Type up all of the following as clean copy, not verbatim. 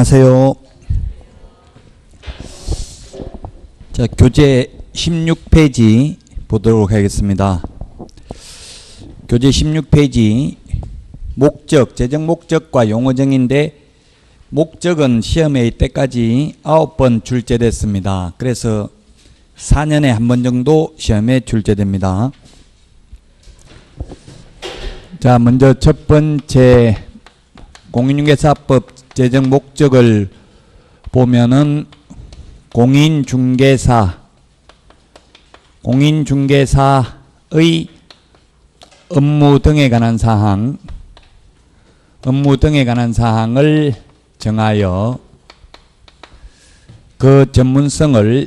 안녕하세요. 자, 교재 16페이지 보도록 하겠습니다. 교재 16페이지 목적, 재정 목적과 용어정의인데 목적은 시험에 이때까지 9번 출제됐습니다. 그래서 4년에 한 번 정도 시험에 출제됩니다. 자, 먼저 첫 번째 공인중개사법 재정 목적을 보면은 공인중개사의 업무 등에 관한 사항을 정하여 그 전문성을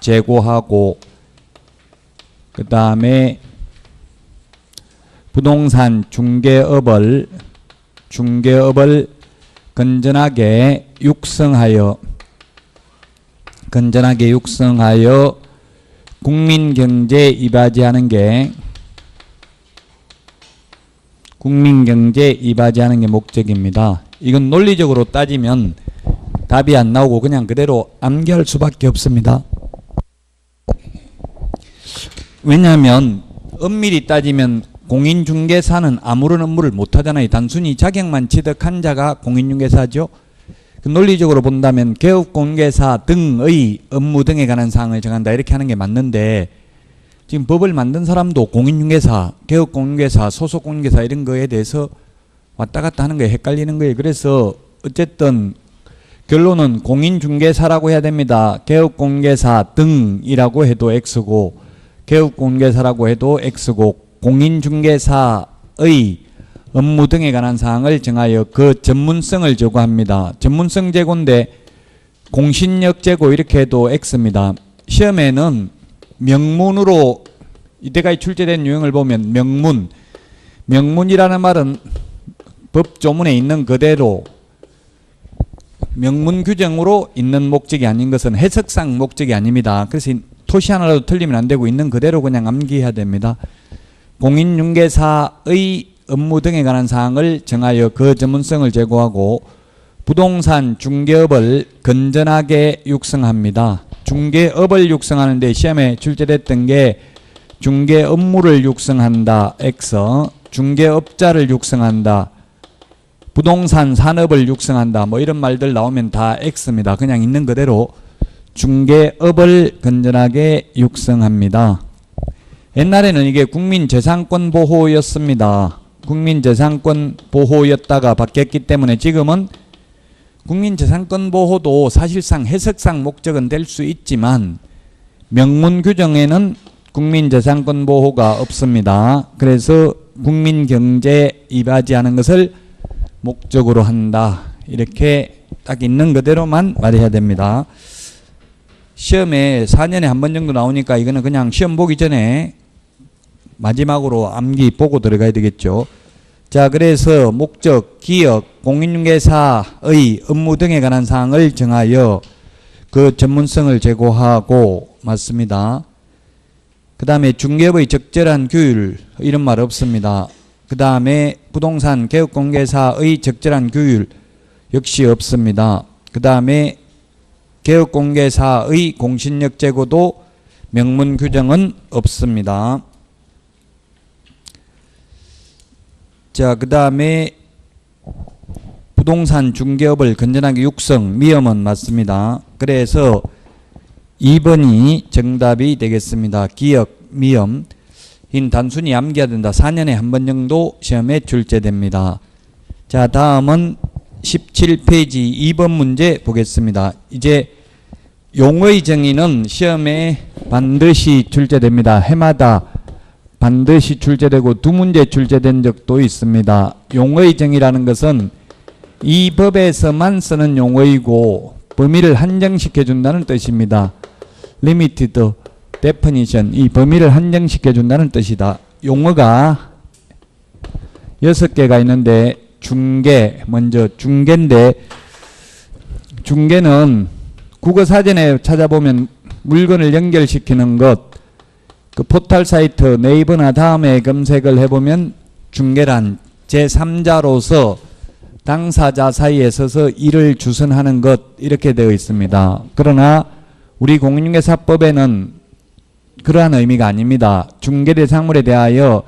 제고하고 그 다음에 부동산 중개업을 건전하게 육성하여 국민 경제에 이바지하는 게 목적입니다. 이건 논리적으로 따지면 답이 안 나오고 그냥 그대로 암기할 수밖에 없습니다. 왜냐하면 엄밀히 따지면 공인중개사는 아무런 업무를 못하잖아요. 단순히 자격만 취득한 자가 공인중개사죠. 그 논리적으로 본다면 개업공개사 등의 업무 등에 관한 사항을 정한다 이렇게 하는 게 맞는데 지금 법을 만든 사람도 공인중개사, 개업공개사, 소속공개사 이런 거에 대해서 왔다 갔다 하는 거에 헷갈리는 거예요. 그래서 어쨌든 결론은 공인중개사라고 해야 됩니다. 개업공개사 등이라고 해도 X고 개업공개사라고 해도 X고 공인중개사의 업무 등에 관한 사항을 정하여 그 전문성을 제고합니다. 전문성 제고인데 공신력 제고 이렇게 해도 X입니다. 시험에는 명문으로 이때까지 출제된 유형을 보면 명문이라는 말은 법조문에 있는 그대로 명문 규정으로 있는 목적이 아닌 것은 해석상 목적이 아닙니다. 그래서 토시 하나라도 틀리면 안 되고 있는 그대로 그냥 암기해야 됩니다. 공인중개사의 업무 등에 관한 사항을 정하여 그 전문성을 제고하고 부동산 중개업을 건전하게 육성합니다. 중개업을 육성하는데 시험에 출제됐던 게 중개업무를 육성한다 X, 중개업자를 육성한다, 부동산 산업을 육성한다 뭐 이런 말들 나오면 다 X입니다. 그냥 있는 그대로 중개업을 건전하게 육성합니다. 옛날에는 이게 국민재산권 보호였습니다. 국민재산권 보호였다가 바뀌었기 때문에 지금은 국민재산권 보호도 사실상 해석상 목적은 될 수 있지만 명문 규정에는 국민재산권 보호가 없습니다. 그래서 국민경제에 이바지하는 것을 목적으로 한다. 이렇게 딱 있는 그대로만 말해야 됩니다. 시험에 4년에 한 번 정도 나오니까 이거는 그냥 시험 보기 전에 마지막으로 암기 보고 들어가야 되겠죠. 자, 그래서 목적, 기역, 공인중개사의 업무 등에 관한 사항을 정하여 그 전문성을 제고하고 맞습니다. 그 다음에 중개업의 적절한 규율 이런 말 없습니다. 그 다음에 부동산 개업공개사의 적절한 규율 역시 없습니다. 그 다음에 개업공개사의 공신력 제고도 명문 규정은 없습니다. 자, 그 다음에 부동산 중개업을 건전하게 육성, 미음은 맞습니다. 그래서 2번이 정답이 되겠습니다. 기역, 미음. 인 단순히 암기해야 된다. 4년에 한 번 정도 시험에 출제됩니다. 자, 다음은 17페이지 2번 문제 보겠습니다. 이제 용어의 정의는 시험에 반드시 출제됩니다. 해마다 반드시 출제되고 2문제 출제된 적도 있습니다. 용어의 정의라는 것은 이 법에서만 쓰는 용어이고 범위를 한정시켜 준다는 뜻입니다. Limited Definition, 이 범위를 한정시켜 준다는 뜻이다. 용어가 6개가 있는데 먼저 중개인데 중개는 국어사전에 찾아보면 물건을 연결시키는 것, 그 포털 사이트 네이버나 다음에 검색을 해보면 중개란 제3자로서 당사자 사이에 서서 일을 주선하는 것 이렇게 되어 있습니다. 그러나 우리 공인중개사법에는 그러한 의미가 아닙니다. 중개대상물에 대하여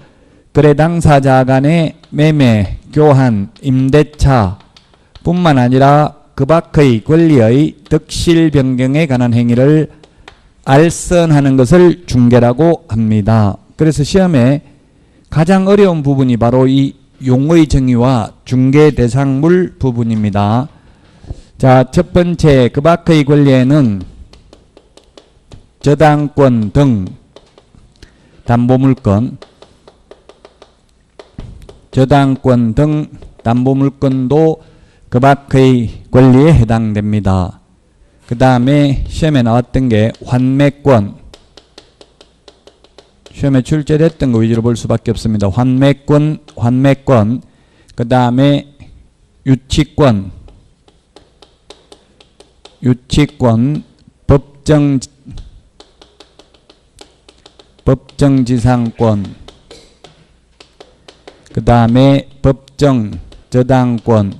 거래 당사자 간의 매매, 교환, 임대차 뿐만 아니라 그 밖의 권리의 득실 변경에 관한 행위를 알선하는 것을 중개라고 합니다. 그래서 시험에 가장 어려운 부분이 바로 이 용어의 정의와 중개대상물 부분입니다. 자, 첫 번째 그 밖의 권리에는 저당권 등 담보물건, 저당권 등 담보물건도 그 밖의 권리에 해당됩니다. 그 다음에 시험에 나왔던 게 환매권, 시험에 출제됐던 거 위주로 볼 수밖에 없습니다. 환매권, 그 다음에 유치권, 법정지상권, 그 다음에 법정저당권.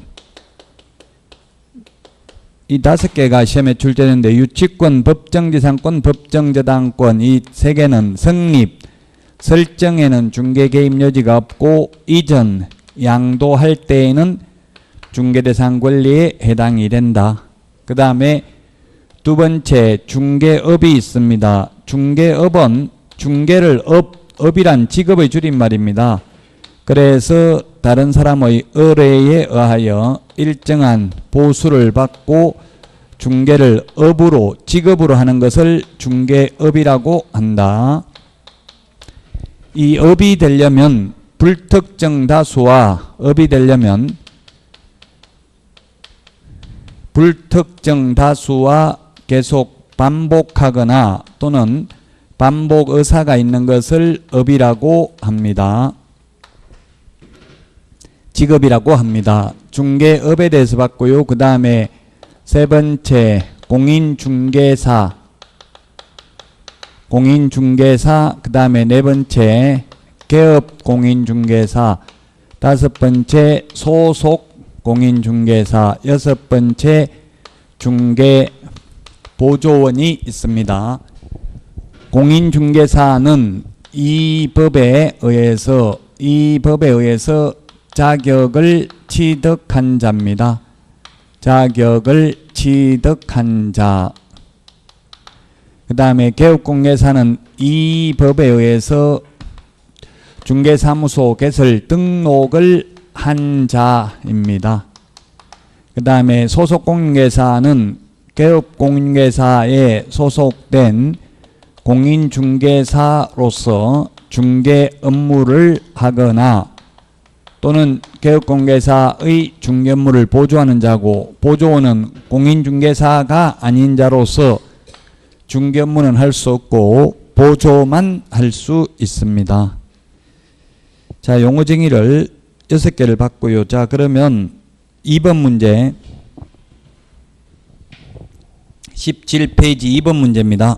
이 5개가 시험에 출제되는데 유치권, 법정지상권, 법정저당권 이 3개는 성립, 설정에는 중개 개입 여지가 없고 이전, 양도할 때에는 중개대상 권리에 해당이 된다. 그 다음에 두 번째 중개업이 있습니다. 중개업은 중개를 업이란 직업의 줄임말입니다. 그래서 다른 사람의 의뢰에 의하여 일정한 보수를 받고 중개를 업으로 직업으로 하는 것을 중개업이라고 한다. 이 업이 되려면 불특정 다수와 업이 되려면 불특정 다수와 계속 반복하거나 또는 반복 의사가 있는 것을 업이라고 합니다. 직업이라고 합니다. 중개업에 대해서 봤고요. 그 다음에 세 번째 공인중개사, 그 다음에 네 번째 개업공인중개사, 다섯 번째 소속공인중개사, 여섯 번째 중개보조원이 있습니다. 공인중개사는 이 법에 의해서 자격을 취득한 자입니다. 자격을 취득한 자. 그 다음에 개업공개사는 이 법에 의해서 중개사무소 개설 등록을 한 자입니다. 그 다음에 소속공인중개사는 개업공인중개사에 소속된 공인중개사로서 중개 업무를 하거나 또는 개업공개사의 중개 업무를 보조하는 자고, 보조원은 공인중개사가 아닌 자로서 중개 업무는 할 수 없고 보조만 할 수 있습니다. 자, 용어 정의를 6개를 봤고요. 자, 그러면 2번 문제 17페이지 2번 문제입니다.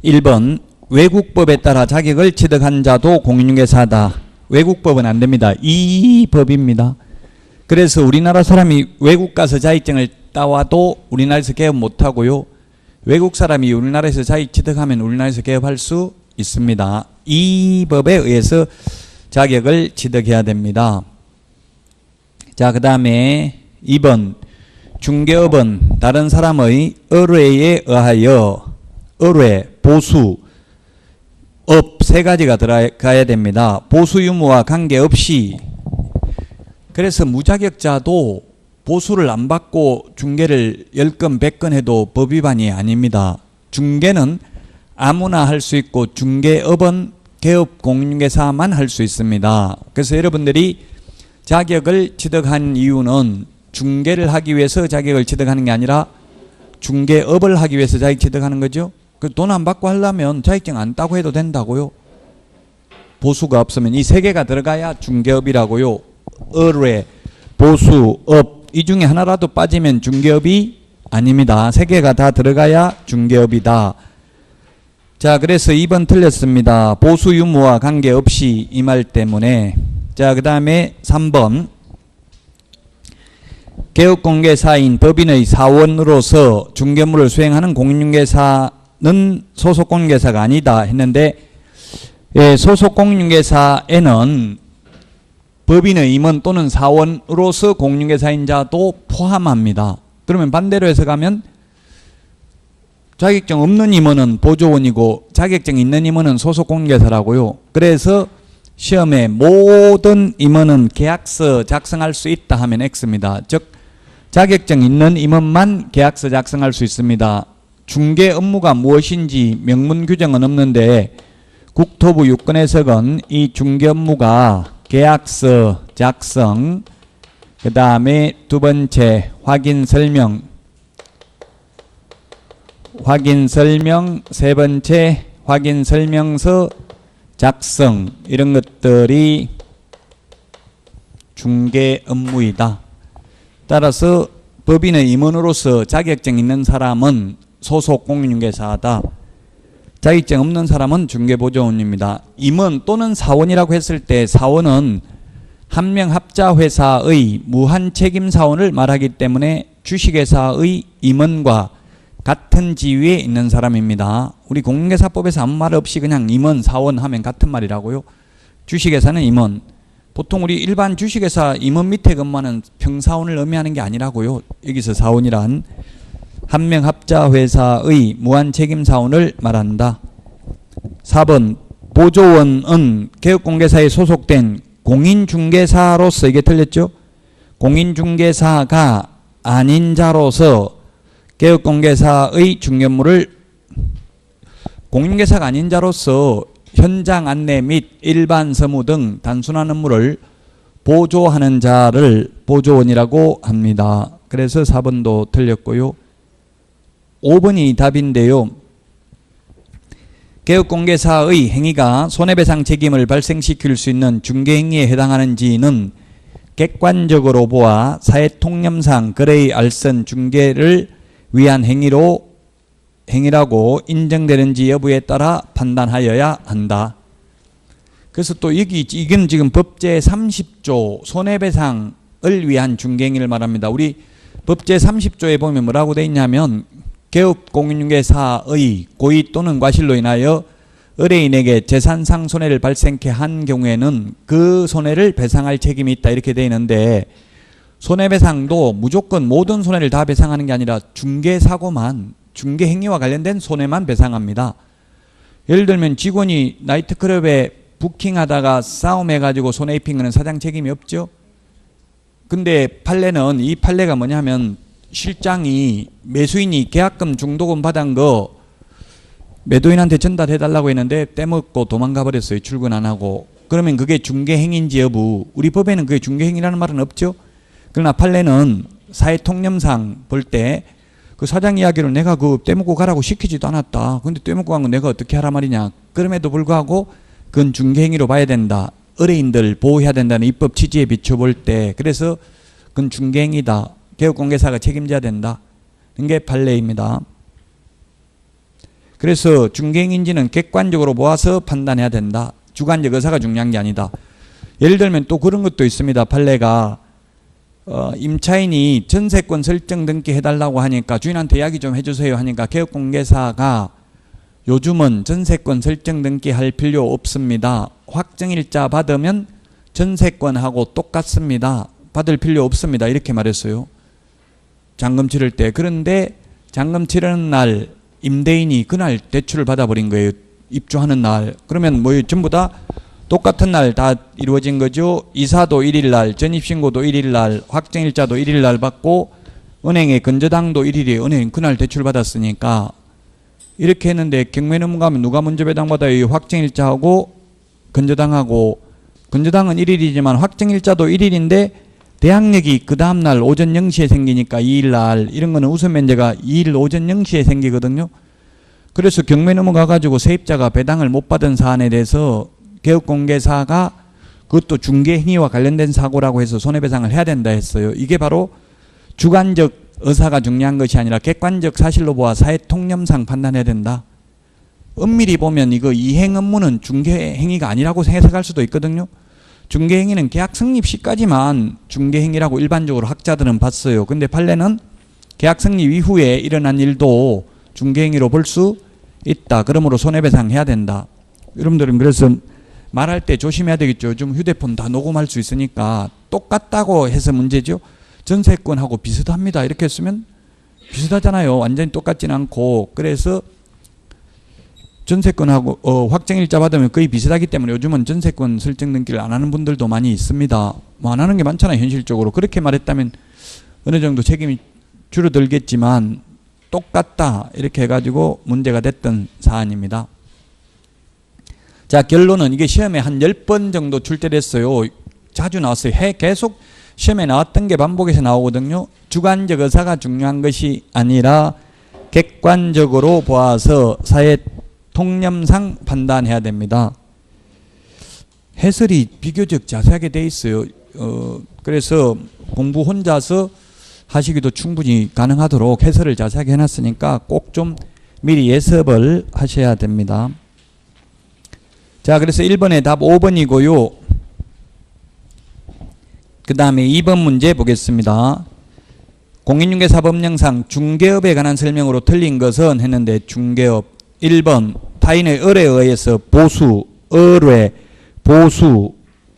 1번 외국법에 따라 자격을 취득한 자도 공인중개사다. 외국법은 안 됩니다. 이 법입니다. 그래서 우리나라 사람이 외국 가서 자격증을 따와도 우리나라에서 개업 못하고요. 외국 사람이 우리나라에서 자격 취득하면 우리나라에서 개업할 수 있습니다. 이 법에 의해서 자격을 취득해야 됩니다. 자, 그 다음에 2번 중개업은 다른 사람의 의뢰에 의하여 의뢰, 보수, 업 세 가지가 들어가야 됩니다. 보수 유무와 관계없이. 그래서 무자격자도 보수를 안 받고 중개를 10건 100건 해도 법 위반이 아닙니다. 중개는 아무나 할 수 있고 중개업은 개업공인중개사만 할 수 있습니다. 그래서 여러분들이 자격을 취득한 이유는 중개를 하기 위해서 자격을 취득하는 게 아니라 중개업을 하기 위해서 자격 취득하는 거죠. 돈 안 받고 하려면 자격증 안 따고 해도 된다고요. 보수가 없으면 이 세 개가 들어가야 중개업이라고요. 의뢰, 보수, 업 이 중에 하나라도 빠지면 중개업이 아닙니다. 세 개가 다 들어가야 중개업이다. 자, 그래서 2번 틀렸습니다. 보수 유무와 관계없이 이 말 때문에 자, 그 다음에 3번. 개업공개사인 법인의 사원으로서 중개업무를 수행하는 공인중개사는 소속 공인중개사가 아니다 했는데, 예, 소속 공인중개사에는 법인의 임원 또는 사원으로서 공인중개사인 자도 포함합니다. 그러면 반대로 해서 가면 자격증 없는 임원은 보조원이고 자격증 있는 임원은 소속 공인중개사라고요. 그래서 시험에 모든 임원은 계약서 작성할 수 있다 하면 X입니다. 즉 자격증 있는 임원만 계약서 작성할 수 있습니다. 중개 업무가 무엇인지 명문 규정은 없는데 국토부 유권해석은 이 중개 업무가 계약서 작성, 그 다음에 두 번째 확인 설명, 세 번째 확인 설명서 작성, 이런 것들이 중개 업무이다. 따라서 법인의 임원으로서 자격증 있는 사람은 소속 공인중개사다. 자격증 없는 사람은 중개보조원입니다. 임원 또는 사원이라고 했을 때 사원은 한 명 합자 회사의 무한 책임 사원을 말하기 때문에 주식회사의 임원과 같은 지위에 있는 사람입니다. 우리 공인중개사법에서 아무 말 없이 그냥 임원, 사원 하면 같은 말이라고요. 주식회사는 임원. 보통 우리 일반 주식회사 임원 밑에 근무하는 평사원을 의미하는 게 아니라고요. 여기서 사원이란 한 명 합자 회사의 무한 책임 사원을 말한다. 4번 보조원은 개업공개사에 소속된 공인중개사로서, 이게 틀렸죠? 공인중개사가 아닌 자로서 개업공개사의 중개업무를, 공인중개사가 아닌 자로서 현장 안내 및 일반 서무 등 단순한 업무를 보조하는 자를 보조원이라고 합니다. 그래서 4번도 틀렸고요. 5번이 답인데요. 개업공개사의 행위가 손해배상 책임을 발생시킬 수 있는 중개행위에 해당하는지는 객관적으로 보아 사회통념상 거래의 알선 중개를 위한 행위라고 인정되는지 여부에 따라 판단하여야 한다. 그래서 또 이건 지금 법제 30조 손해배상을 위한 중개행위를 말합니다. 우리 법제 30조에 보면 뭐라고 되어 있냐면 개업공인중개사의 고의 또는 과실로 인하여 의뢰인에게 재산상 손해를 발생케 한 경우에는 그 손해를 배상할 책임이 있다, 이렇게 되어 있는데, 손해배상도 무조건 모든 손해를 다 배상하는 게 아니라 중개사고만, 중개행위와 관련된 손해만 배상합니다. 예를 들면 직원이 나이트클럽에 부킹하다가 싸움해가지고 손해 입힌 거는 사장 책임이 없죠. 근데 판례는, 이 판례가 뭐냐면 실장이 매수인이 계약금 중도금 받은 거 매도인한테 전달해달라고 했는데 떼먹고 도망가 버렸어요. 출근 안 하고. 그러면 그게 중개행위인지 여부, 우리 법에는 그게 중개행위라는 말은 없죠. 그러나 판례는 사회통념상 볼 때 그 사장 이야기로 내가 그 떼먹고 가라고 시키지도 않았다. 근데 떼먹고 간 건 내가 어떻게 하란 말이냐. 그럼에도 불구하고 그건 중개행위로 봐야 된다. 의뢰인들 보호해야 된다는 입법 취지에 비춰볼 때, 그래서 그건 중개행위다. 개업공개사가 책임져야 된다. 이게 판례입니다. 그래서 중개행위인지는 객관적으로 모아서 판단해야 된다. 주관적 의사가 중요한 게 아니다. 예를 들면 또 그런 것도 있습니다. 판례가 임차인이 전세권 설정 등기 해달라고 하니까 주인한테 이야기 좀 해주세요 하니까 개업공개사가 요즘은 전세권 설정 등기 할 필요 없습니다. 확정일자 받으면 전세권하고 똑같습니다. 받을 필요 없습니다. 이렇게 말했어요. 잔금 치를 때. 그런데 잔금 치르는 날 임대인이 그날 대출을 받아버린 거예요. 입주하는 날. 그러면 뭐 전부 다 똑같은 날 다 이루어진 거죠. 이사도 1일 날, 전입신고도 1일 날, 확정일자도 1일 날 받고 은행에 건저당도 1일에 은행 그날 대출 받았으니까 이렇게 했는데 경매 넘어가면 누가 먼저 배당받아요? 확정일자하고 건저당하고. 건저당은 1일이지만 확정일자도 1일인데 대항력이 그 다음날 오전 0시에 생기니까 2일날, 이런 거는 우선 면제가 2일 오전 0시에 생기거든요. 그래서 경매 넘어가가지고 세입자가 배당을 못 받은 사안에 대해서 개업공개사가 그것도 중개행위와 관련된 사고라고 해서 손해배상을 해야 된다 했어요. 이게 바로 주관적 의사가 중요한 것이 아니라 객관적 사실로 보아 사회통념상 판단해야 된다. 엄밀히 보면 이거 이행 업무는 중개행위가 아니라고 해석할 수도 있거든요. 중개행위는 계약 성립 시까지만 중개행위라고 일반적으로 학자들은 봤어요. 근데 판례는 계약 성립 이후에 일어난 일도 중개행위로 볼 수 있다. 그러므로 손해배상해야 된다. 여러분들은 그래서 말할 때 조심해야 되겠죠. 요즘 휴대폰 다 녹음할 수 있으니까 똑같다고 해서 문제죠. 전세권하고 비슷합니다. 이렇게 했으면 비슷하잖아요. 완전히 똑같진 않고. 그래서 전세권하고 확정일자 받으면 거의 비슷하기 때문에 요즘은 전세권 설정 등기를 안 하는 분들도 많이 있습니다. 뭐 안 하는 게 많잖아요. 현실적으로. 그렇게 말했다면 어느 정도 책임이 줄어들겠지만 똑같다 이렇게 해가지고 문제가 됐던 사안입니다. 자, 결론은 이게 시험에 한 10번 정도 출제됐어요. 자주 나왔어요. 계속 시험에 나왔던 게 반복해서 나오거든요. 주관적 의사가 중요한 것이 아니라 객관적으로 보아서 사회 통념상 판단해야 됩니다. 해설이 비교적 자세하게 돼 있어요. 그래서 공부 혼자서 하시기도 충분히 가능하도록 해설을 자세하게 해놨으니까 꼭 좀 미리 예습을 하셔야 됩니다. 자, 그래서 1번의 답 5번이고요. 그 다음에 2번 문제 보겠습니다. 공인중개사법령상 중개업에 관한 설명으로 틀린 것은 했는데 중개업 1번 타인의 을에 의해서 보수, 의뢰, 보수,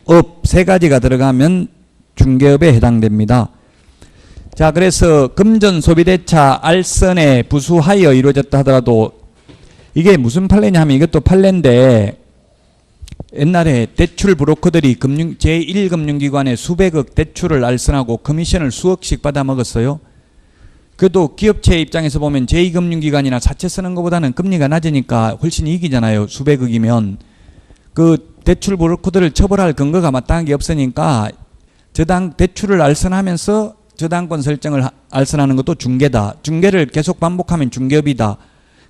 업 세 가지가 들어가면 중개업에 해당됩니다. 자, 그래서 금전 소비대차 알선에 부수하여 이루어졌다 하더라도 이게 무슨 판례냐 하면 이것도 판례인데 옛날에 대출 브로커들이 제1금융기관에 수백억 대출을 알선하고 커미션을 수억씩 받아 먹었어요. 그래도 기업체 입장에서 보면 제2금융기관이나 사채 쓰는 것보다는 금리가 낮으니까 훨씬 이익이잖아요. 수백억이면. 그 대출 브로커들을 처벌할 근거가 마땅한 게 없으니까 대출을 알선하면서 저당권 설정을 알선하는 것도 중개다. 중개를 계속 반복하면 중개업이다.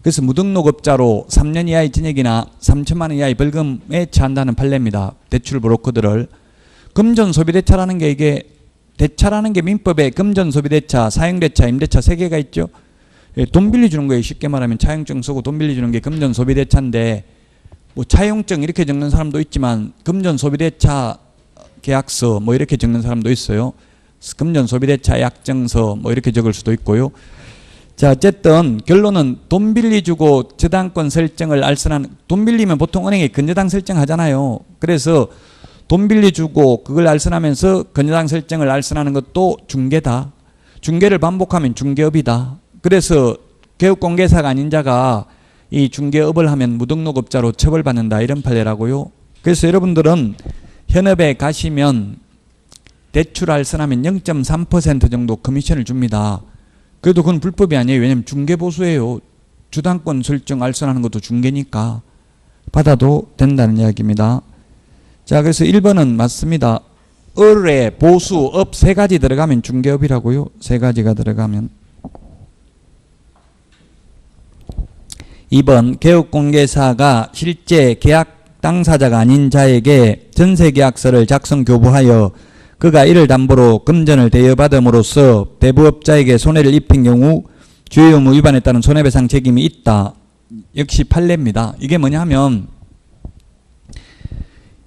그래서 무등록업자로 3년 이하의 징역이나 3천만 원 이하의 벌금에 처한다는 판례입니다. 대출 브로커들을. 금전소비대차라는 게 이게 대차라는 게 민법에 금전소비대차, 사용대차, 임대차 세 개가 있죠. 돈 빌려주는 거예요. 쉽게 말하면 차용증 쓰고 돈 빌려주는 게 금전소비대차인데 뭐 차용증 이렇게 적는 사람도 있지만 금전소비대차 계약서 뭐 이렇게 적는 사람도 있어요. 금전소비대차 약정서 뭐 이렇게 적을 수도 있고요. 자, 어쨌든 결론은 돈 빌려주고 저당권 설정을 알선하는, 돈 빌리면 보통 은행에 근저당 설정하잖아요. 그래서 돈 빌려주고 그걸 알선하면서 근저당 설정을 알선하는 것도 중개다. 중개를 반복하면 중개업이다. 그래서 개업공개사가 아닌 자가 이 중개업을 하면 무등록업자로 처벌받는다. 이런 판례라고요. 그래서 여러분들은 현업에 가시면 대출 알선하면 0.3% 정도 커미션을 줍니다. 그래도 그건 불법이 아니에요. 왜냐하면 중개보수예요. 주당권 설정 알선하는 것도 중개니까 받아도 된다는 이야기입니다. 자, 그래서 1번은 맞습니다. 의뢰, 보수, 업 세 가지 들어가면 중개업이라고요. 세 가지가 들어가면. 2번 개업공개사가 실제 계약 당사자가 아닌 자에게 전세계약서를 작성 교부하여 그가 이를 담보로 금전을 대여받음으로써 대부업자에게 손해를 입힌 경우 주요 의무 위반에 따른 손해배상 책임이 있다. 역시 판례입니다. 이게 뭐냐 하면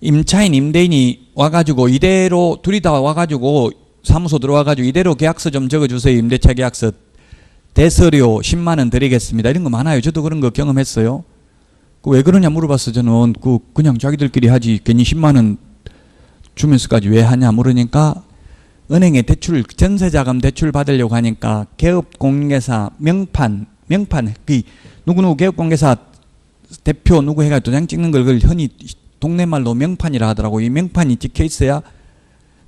임차인, 임대인이 와가지고 이대로 둘이 다 와가지고 사무소 들어와가지고 이대로 계약서 좀 적어주세요. 임대차 계약서 대서료 10만 원 드리겠습니다. 이런 거 많아요. 저도 그런 거 경험했어요. 왜 그러냐 물어봤어. 저는 그냥 자기들끼리 하지 괜히 10만 원 주면서까지 왜 하냐 물으니까 은행에 대출, 전세자금 대출 받으려고 하니까 개업공개사 명판 누구누구 개업공개사 대표 누구 해가 도장 찍는 걸 그걸 흔히 동네 말로 명판이라 하더라고. 이 명판이 찍혀 있어야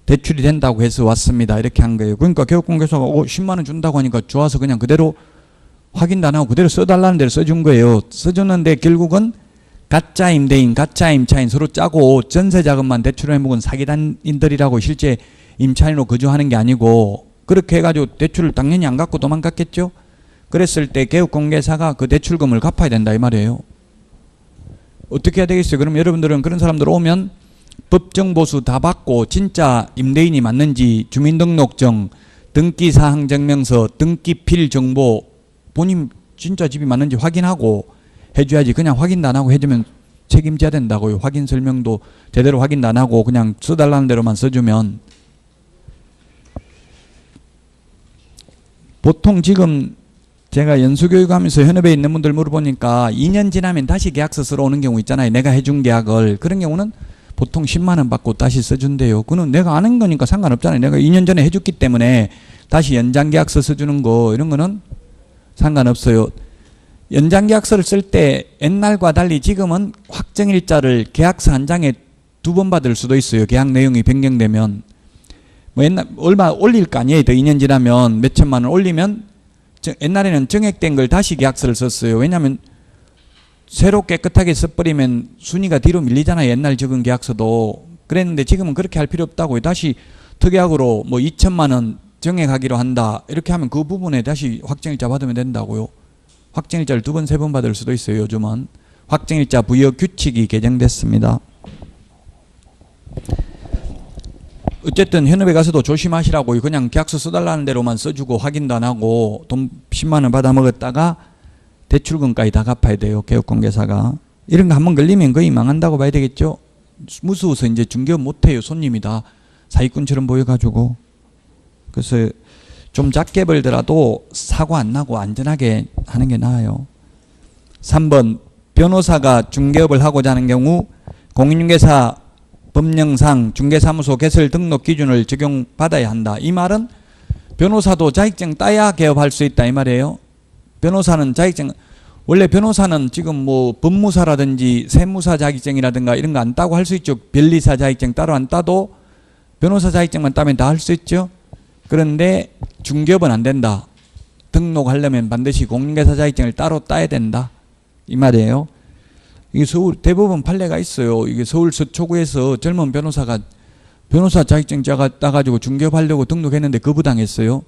대출이 된다고 해서 왔습니다. 이렇게 한 거예요. 그러니까 개업공개사가 10만 원 준다고 하니까 좋아서 그냥 그대로 확인도 안 하고 그대로 써달라는 대로 써준 거예요. 써줬는데 결국은 가짜 임대인, 가짜 임차인 서로 짜고 전세자금만 대출을 해먹은 사기단인들이라고 실제 임차인으로 거주하는 게 아니고 그렇게 해가지고 대출을 당연히 안 갚고 도망갔겠죠. 그랬을 때 개업공개사가 그 대출금을 갚아야 된다 이 말이에요. 어떻게 해야 되겠어요? 그럼 여러분들은 그런 사람들 오면 법정보수 다 받고 진짜 임대인이 맞는지 주민등록증, 등기사항증명서, 등기필 정보 본인 진짜 집이 맞는지 확인하고 해줘야지. 그냥 확인도 안 하고 해주면 책임져야 된다고요. 확인 설명도 제대로 확인도 안 하고 그냥 써달라는 대로만 써주면. 보통 지금 제가 연수교육하면서 현업에 있는 분들 물어보니까 2년 지나면 다시 계약서 쓰러 오는 경우 있잖아요. 내가 해준 계약을. 그런 경우는 보통 10만 원 받고 다시 써준대요. 그는 내가 아는 거니까 상관없잖아요. 내가 2년 전에 해줬기 때문에 다시 연장 계약서 써주는 거 이런 거는 상관없어요. 연장 계약서를 쓸 때 옛날과 달리 지금은 확정일자를 계약서 한 장에 2번 받을 수도 있어요. 계약 내용이 변경되면. 뭐 옛날 얼마 올릴 거 아니에요. 더 2년 지나면 몇 천만 원 올리면 옛날에는 정액된 걸 다시 계약서를 썼어요. 왜냐하면 새로 깨끗하게 써버리면 순위가 뒤로 밀리잖아요. 옛날 적은 계약서도. 그랬는데 지금은 그렇게 할 필요 없다고요. 다시 특약으로 뭐 2천만 원 정액하기로 한다. 이렇게 하면 그 부분에 다시 확정일자 받으면 된다고요. 확정일자를 2번, 3번 받을 수도 있어요. 요즘은. 확정일자 부여 규칙이 개정됐습니다. 어쨌든 현업에 가서도 조심하시라고 그냥 계약서 써달라는 대로만 써주고 확인도 안 하고 돈 10만 원 받아 먹었다가 대출금까지 다 갚아야 돼요. 개업공개사가. 이런 거 한번 걸리면 거의 망한다고 봐야 되겠죠. 무서워서 이제 중개업 못해요. 손님이 다 사기꾼처럼 보여가지고. 그래서 좀 작게 벌더라도 사고 안 나고 안전하게 하는 게 나아요. 3번 변호사가 중개업을 하고자 하는 경우 공인중개사 법령상 중개사무소 개설 등록 기준을 적용받아야 한다. 이 말은 변호사도 자격증 따야 개업할 수 있다 이 말이에요. 변호사는 자격증, 원래 변호사는 지금 뭐 법무사라든지 세무사 자격증이라든가 이런 거 안 따고 할 수 있죠. 변리사 자격증 따로 안 따도 변호사 자격증만 따면 다 할 수 있죠. 그런데 중개업은 안 된다. 등록하려면 반드시 공인중개사 자격증을 따로 따야 된다 이 말이에요. 이게 서울 대부분 판례가 있어요. 이게 서울 서초구에서 젊은 변호사가 변호사 자격증 따가지고 중개업하려고 등록했는데 거부당했어요.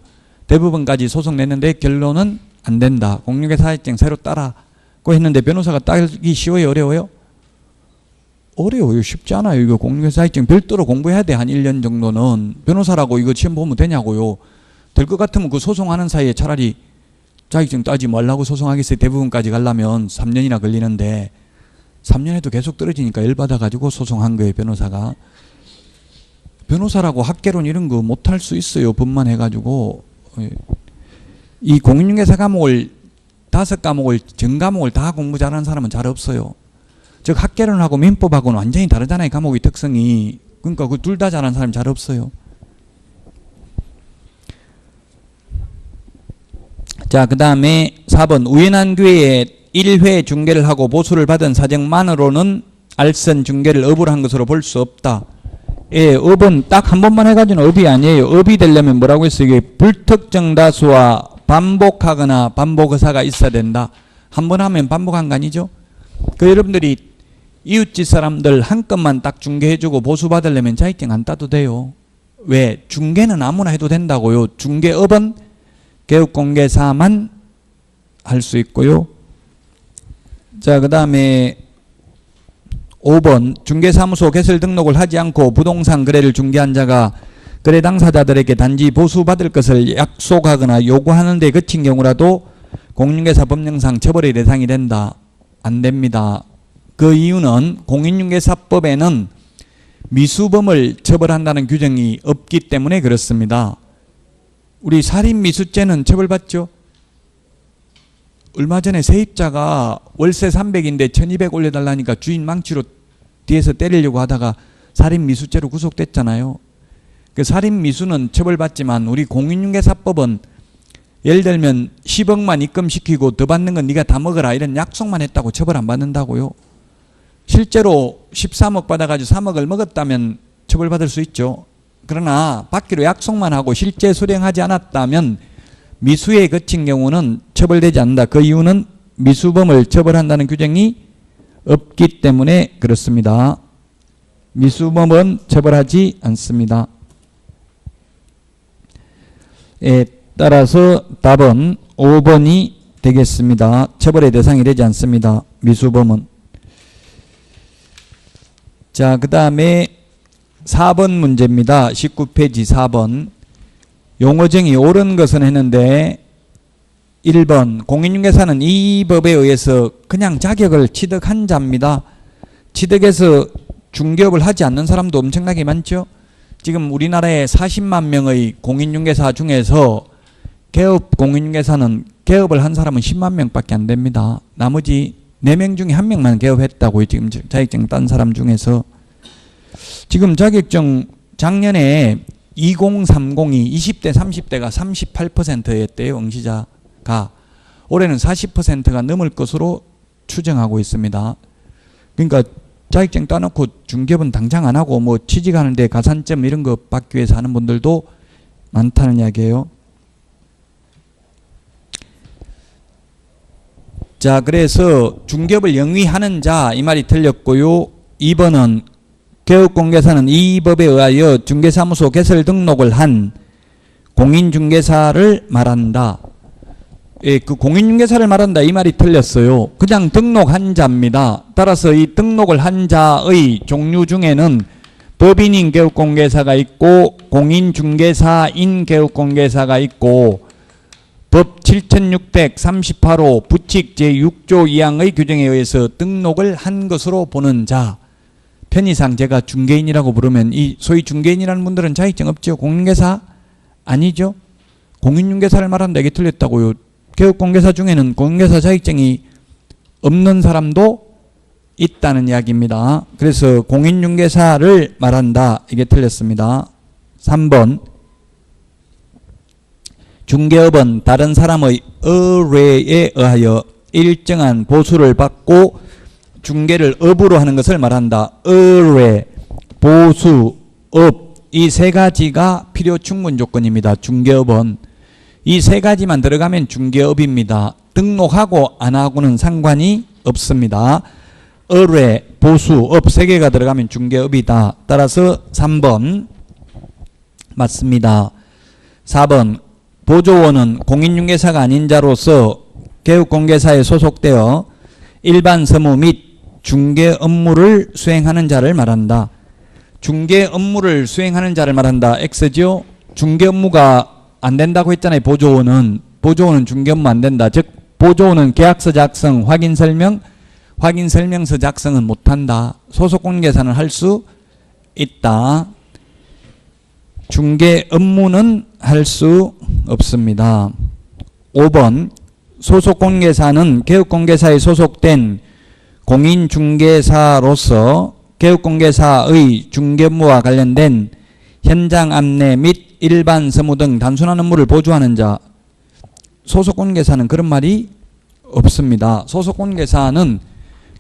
대부분까지 소송 냈는데 결론은 안 된다. 공인중개사 자격증 새로 따라고 했는데 변호사가 따기 쉬워요? 어려워요? 어려워요. 쉽지 않아요. 이거 공인중개사 자격증 별도로 공부해야 돼. 한 1년 정도는. 변호사라고 이거 시험 보면 되냐고요. 될 것 같으면 그 소송하는 사이에 차라리 자격증 따지 말라고 소송하겠어요. 대부분까지 가려면 3년이나 걸리는데 3년에도 계속 떨어지니까 열받아가지고 소송한 거예요. 변호사가. 변호사라고 학개론 이런 거 못할 수 있어요. 법만 해가지고. 이 공인중개사 과목을 5과목을 전과목을 다 공부 잘하는 사람은 잘 없어요. 즉 학개론하고 민법하고는 완전히 다르잖아요. 과목의 특성이. 그러니까 그 둘 다 잘하는 사람이 잘 없어요. 자, 그 다음에 4번 우연한 기회에 1회 중개를 하고 보수를 받은 사정만으로는 알선 중개를 업으로 한 것으로 볼 수 없다. 예, 업은 딱 한 번만 해가지고는 업이 아니에요. 업이 되려면 뭐라고 했어요? 이게 불특정 다수와 반복하거나 반복의사가 있어야 된다. 한 번 하면 반복한 거 아니죠? 그 여러분들이 이웃집 사람들 한 건만 딱 중개해주고 보수 받으려면 자격증 안 따도 돼요. 왜? 중개는 아무나 해도 된다고요. 중개업은 개업공개사만 할 수 있고요. 자, 그 다음에 5번 중개사무소 개설 등록을 하지 않고 부동산 거래를 중개한 자가 거래 당사자들에게 단지 보수받을 것을 약속하거나 요구하는 데 그친 경우라도 공인중개사 법령상 처벌의 대상이 된다. 안 됩니다. 그 이유는 공인중개사법에는 미수범을 처벌한다는 규정이 없기 때문에 그렇습니다. 우리 살인미수죄는 처벌받죠? 얼마 전에 세입자가 월세 300인데 1200 올려달라니까 주인 망치로 뒤에서 때리려고 하다가 살인미수죄로 구속됐잖아요. 그 살인미수는 처벌받지만 우리 공인중개사법은 예를 들면 10억만 입금시키고 더 받는 건 네가 다 먹어라 이런 약속만 했다고 처벌 안 받는다고요. 실제로 13억 받아가지고 3억을 먹었다면 처벌받을 수 있죠. 그러나 받기로 약속만 하고 실제 수령하지 않았다면 미수에 거친 경우는 처벌되지 않는다. 그 이유는 미수범을 처벌한다는 규정이 없기 때문에 그렇습니다. 미수범은 처벌하지 않습니다. 따라서 답은 5번이 되겠습니다. 처벌의 대상이 되지 않습니다. 미수범은. 자, 그 다음에 4번 문제입니다. 19페이지 4번. 용어정이 옳은 것은 했는데 1번 공인중개사는 이 법에 의해서 그냥 자격을 취득한 자입니다. 취득해서 중개업을 하지 않는 사람도 엄청나게 많죠. 지금 우리나라에 40만 명의 공인중개사 중에서 개업 공인중개사는 개업을 한 사람은 10만 명밖에 안 됩니다. 나머지 4명 중에 1명만 개업했다고요. 지금 자격증 딴 사람 중에서. 지금 자격증 작년에 2030이 20대 30대가 38%였대요. 응시자가. 올해는 40%가 넘을 것으로 추정하고 있습니다. 그러니까 자격증 따놓고 중개업은 당장 안 하고 뭐 취직하는데 가산점 이런 거 받기 위해서 하는 분들도 많다는 이야기예요. 자, 그래서 중개업을 영위하는 자 이 말이 틀렸고요. 2번은 개업공개사는 이 법에 의하여 중개사무소 개설 등록을 한 공인중개사를 말한다. 예, 그 공인중개사를 말한다 이 말이 틀렸어요. 그냥 등록한 자입니다. 따라서 이 등록을 한 자의 종류 중에는 법인인 개업공개사가 있고 공인중개사인 개업공개사가 있고 법 7638호 부칙 제6조 2항의 규정에 의해서 등록을 한 것으로 보는 자. 편의상 제가 중개인이라고 부르면 이 소위 중개인이라는 분들은 자격증 없죠. 공인중개사 아니죠. 공인중개사를 말한다 이게 틀렸다고요. 개업공개사 중에는 공인중개사 자격증이 없는 사람도 있다는 이야기입니다. 그래서 공인중개사를 말한다 이게 틀렸습니다. 3번 중개업은 다른 사람의 의뢰에 의하여 일정한 보수를 받고 중개를 업으로 하는 것을 말한다. 의뢰, 보수, 업 이 세 가지가 필요 충분 조건입니다. 중개업은 이 세 가지만 들어가면 중개업입니다. 등록하고 안 하고는 상관이 없습니다. 의뢰, 보수, 업 세 개가 들어가면 중개업이다. 따라서 3번 맞습니다. 4번 보조원은 공인중개사가 아닌 자로서 개업공개사에 소속되어 일반 서무 및 중개 업무를 수행하는 자를 말한다. 중개 업무를 수행하는 자를 말한다. X죠. 중개 업무가 안 된다고 했잖아요. 보조원은 중개 업무 안 된다. 즉 보조원은 계약서 작성, 확인설명서 작성은 못한다. 소속공개사는 할 수 있다. 중개 업무는 할 수 없습니다. 5번 소속공개사는 개업공개사에 소속된 공인중개사로서 개업공개사의 중개업무와 관련된 현장 안내 및 일반 서무 등 단순한 업무를 보조하는 자. 소속공개사는 그런 말이 없습니다. 소속공개사는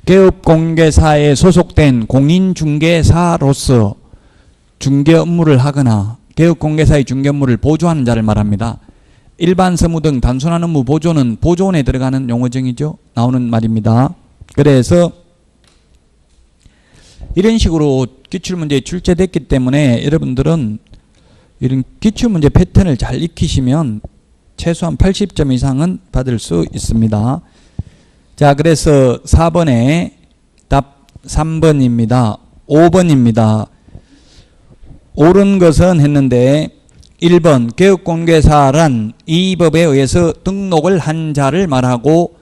개업공개사에 소속된 공인중개사로서 중개 업무를 하거나 개업공개사의 중개 업무를 보조하는 자를 말합니다. 일반 서무 등 단순한 업무 보조는 보조원에 들어가는 용어정이죠. 나오는 말입니다. 그래서 이런 식으로 기출문제에 출제됐기 때문에 여러분들은 이런 기출문제 패턴을 잘 익히시면 최소한 80점 이상은 받을 수 있습니다. 자, 그래서 4번에 답 3번입니다. 5번입니다. 옳은 것은 했는데 1번 개업공개사란 이 법에 의해서 등록을 한 자를 말하고